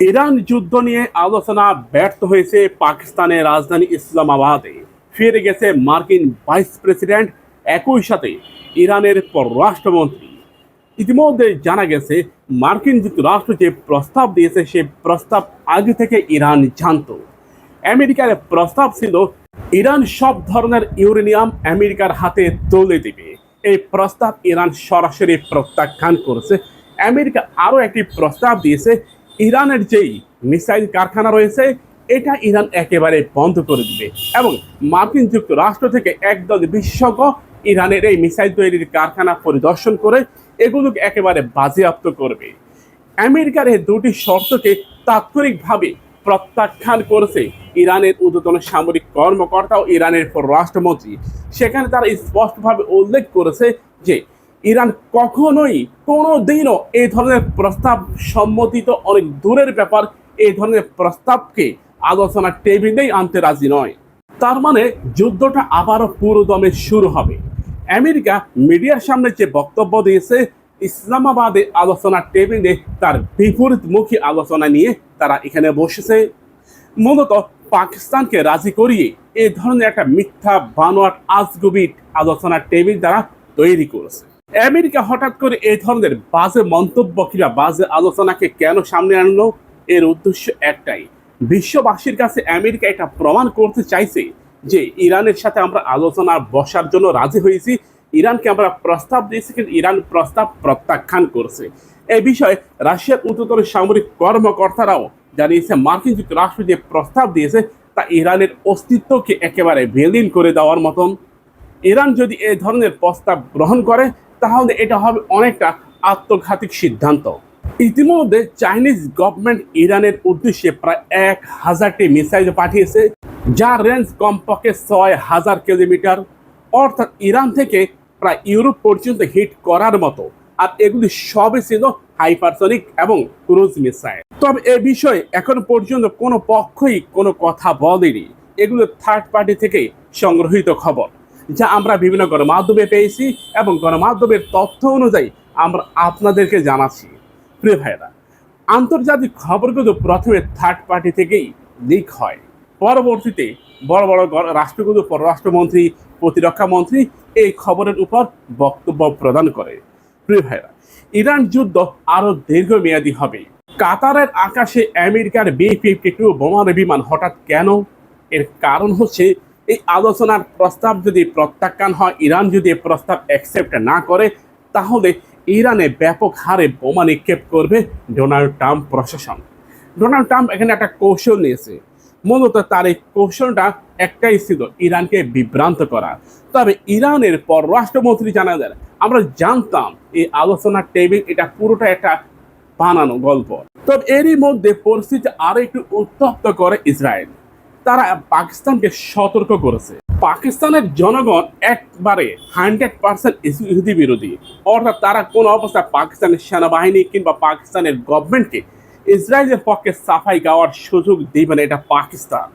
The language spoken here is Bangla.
ইরান যুদ্ধ নিয়ে আলোচনা ব্যর্থ হয়েছে পাকিস্তানের রাজধানী ইসলামাবাদে। ফিরে গেছে মার্কিন ভাইস প্রেসিডেন্ট, একই সাথে ইরানের পররাষ্ট্রমন্ত্রী। ইতিমধ্যে জানা গেছে মার্কিন যুক্তরাষ্ট্র যে প্রস্তাব দিয়েছে সে প্রস্তাব আগে থেকে ইরান জানত। আমেরিকার প্রস্তাব ছিল ইরান সব ধরনের ইউরেনিয়াম আমেরিকার হাতে তুলে দেবে। এই প্রস্তাব ইরান সরাসরি প্রত্যাখ্যান করেছে। আমেরিকা আরও একটি প্রস্তাব দিয়েছে, ইরানের যেই মিসাইল কারখানা রয়েছে এটা ইরান একেবারে বন্ধ করে দিবে এবং মার্কিন যুক্তরাষ্ট্র থেকে একদল বিশেষজ্ঞ ইরানের এই মিসাইল তৈরির কারখানা পরিদর্শন করে এগুলোকে একেবারে বাজেয়াপ্ত করবে। আমেরিকার এই দুটি শর্তকে তাৎক্ষণিকভাবে প্রত্যাখ্যান করেছে ইরানের ঊর্ধ্বতন সামরিক কর্মকর্তা ও ইরানের পররাষ্ট্রমন্ত্রী। সেখানে তারা স্পষ্টভাবে উল্লেখ করেছে যে ইরান কখনোই কোনোদিনও এই ধরনের প্রস্তাব সম্মতিত অনেক দূরের ব্যাপার, এই ধরনের প্রস্তাবকে আলোচনার টেবিলেই আনতে রাজি নয়। তার মানে যুদ্ধটা আবারও পুরোদমে শুরু হবে। আমেরিকা মিডিয়ার সামনে যে বক্তব্য দিয়েছে, ইসলামাবাদে আলোচনার টেবিলে তার বিপরীতমুখী আলোচনা নিয়ে তারা এখানে বসেছে। মূলত পাকিস্তানকে রাজি করিয়ে এই ধরনের একটা মিথ্যা বানোয়াট আজগুবি আলোচনার টেবিল তারা তৈরি করেছে। আমেরিকা হঠাৎ করে এই ধরনের বাজে মন্তব্য কিংবা বাজে আলোচনাকে কেন সামনে আনলো? এর উদ্দেশ্য একটাই, বিশ্ববাসীর কাছে আমেরিকা এটা প্রমাণ করতে চাইছে যে ইরানের সাথে আমরা আলোচনা বসার জন্য রাজি হয়েছি। ইরানকে আমরা প্রস্তাব দিয়েছি কিন্তু ইরান প্রস্তাব প্রত্যাখ্যান করছে। এই বিষয়ে রাশিয়ার ঊর্ধ্বতন সামরিক কর্মকর্তারাও জানিয়েছে মার্কিন যুক্তরাষ্ট্র যে প্রস্তাব দিয়েছে তা ইরানের অস্তিত্বকে একেবারে বিলীন করে দেওয়ার মতন। ইরান যদি এই ধরনের প্রস্তাব গ্রহণ করে তাহলে এটা হবে অনেকটা আত্মঘাতী সিদ্ধান্ত। ইতিমধ্যে চাইনিজ গভর্নমেন্ট ইরানের উদ্দেশ্যে প্রায় 1000টি মিসাইল পাঠিয়েছে, যার রেঞ্জ কমপক্ষে 6000 কিলোমিটার, অর্থাৎ ইরান থেকে প্রায় ইউরোপ পর্যন্ত হিট করার মতো। আর এগুলি সবই ছিল হাইপারসনিক এবং ক্রুজ মিসাইল। তবে এ বিষয়ে এখন পর্যন্ত কোনো পক্ষই কোনো কথা বলেনি। এগুলো থার্ড পার্টি থেকে সংগ্রহীত খবর, যা আমরা বিভিন্ন গণমাধ্যমে পেয়েছি এবং গণমাধ্যমের তথ্য অনুযায়ী আমরা আপনাদেরকে জানাচ্ছি। প্রিয় ভাইরা, আন্তর্জাতিক খবরগুলো প্রথমে থার্ড পার্টি থেকেই লিক হয়, পরবর্তীতে বড় বড় রাষ্ট্রগুলো পররাষ্ট্রমন্ত্রী, প্রতিরক্ষা মন্ত্রী এই খবরের উপর বক্তব্য প্রদান করে। প্রিয় ভাইরা, ইরান যুদ্ধ আরো দীর্ঘমেয়াদী হবে। কাতারের আকাশে আমেরিকার B-52 বোমার বিমান হঠাৎ কেন? এর কারণ হচ্ছে এই আলোচনার প্রস্তাব যদি প্রত্যাখ্যান হয়, ইরান যদি এই প্রস্তাব অ্যাকসেপ্ট না করে, তাহলে ইরানে ব্যাপক হারে বোমা নিক্ষেপ করবে ডোনাল্ড ট্রাম্প প্রশাসন। ডোনাল্ড ট্রাম্প এখানে একটা কৌশল নিয়েছে। মূলত তার এই কৌশলটা একটাই ছিল, ইরানকে বিভ্রান্ত করা। তবে ইরানের পররাষ্ট্রমন্ত্রী জানালেন, আমরা জানতাম এই আলোচনার টেবিল এটা পুরোটা একটা বানানো গল্প। তবে এরই মধ্যে পরিস্থিতি আরো একটু উত্তপ্ত করে ইসরায়েল। তারা পাকিস্তানকে সতর্ক করেছে। পাকিস্তানের জনগণ একবারে 100% ইহুদি বিরোধী, অর্থাৎ তারা কোন অবস্থায় পাকিস্তানের সেনাবাহিনী কিংবা পাকিস্তানের গভর্নমেন্টকে ইসরায়েলের পক্ষে সাফাই গাওয়ার সুযোগ দিবে না এটা পাকিস্তান।